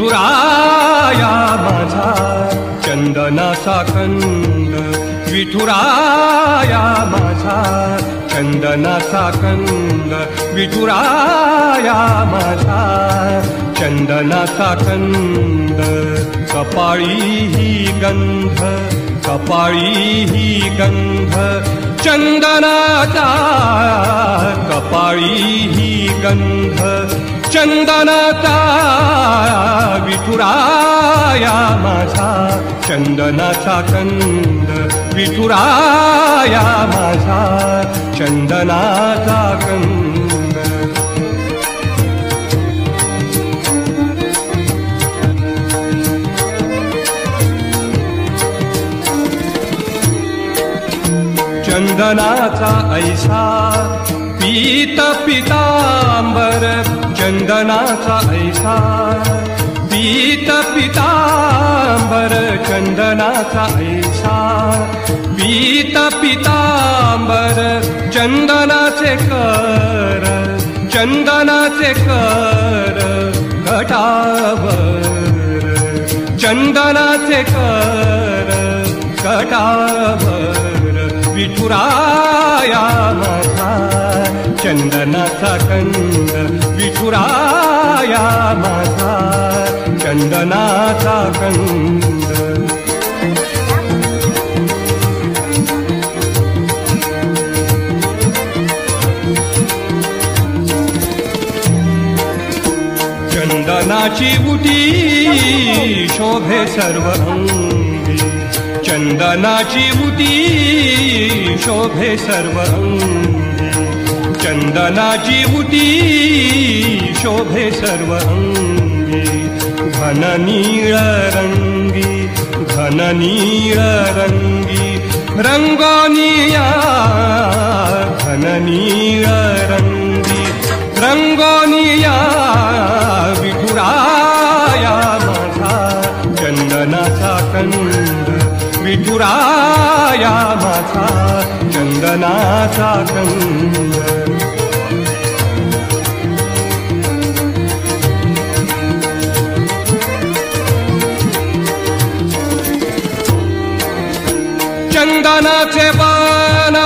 विठुराया माझा चंदनाचा कंद, विठुराया माझा चंदनाचा कंद, विठुराया माझा चंदनाचा कंद. कपाळी ही गंध, कपाळी ही गंध चंदनाचा, कपाळी ही गंध चंदनाचा. विठुराया माझा चंदनाचा कंद, विठुराया माझा चंदनाचा कंद. चंदनाचा ऐसा पीत पितांबर, चंदनाचा ऐसा पीत पितांबर, चंदनाचा ऐसा पीत पितांबर. चंदनाचे कर, चंदनाचे कर कटावर, चंदनाचे कर कटावर. विठुराया माझा चंदनाचा कंद, विठुराया माझा चंदनाचा कंद. चंदनाची उटी शोभे सर्व अंगी, चंदनाची उटी शोभे सर्व अंगी, चंदनाची उटी शोभे सर्व अंगी. घन नीळ रंगी, घन नीळ रंगी रंगोनिया, घन नीळ रंगी रंगोनिया. विठुराया माझा चंदनाचा कंद, विठुराया माझा चंदनाचा कंद. चंदनाचे बाण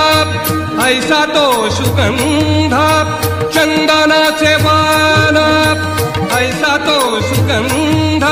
ऐसा तो सुगंध, चंदनाचे बाण ऐसा तो सुगंध.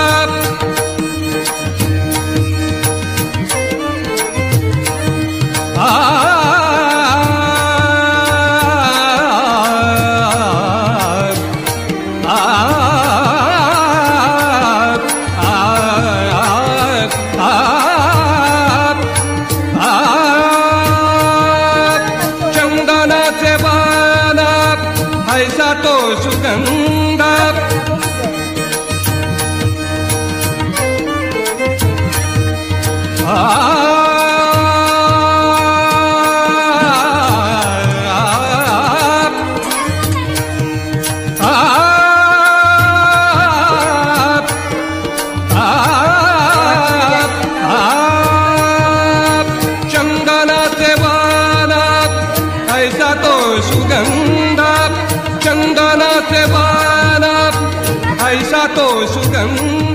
चंदनाचे बाण ऐसा तो सुगंध. चंदनाचे बाण ऐसा तो सुगंध, चंदनाचे बाण ऐसा तो सुगंध.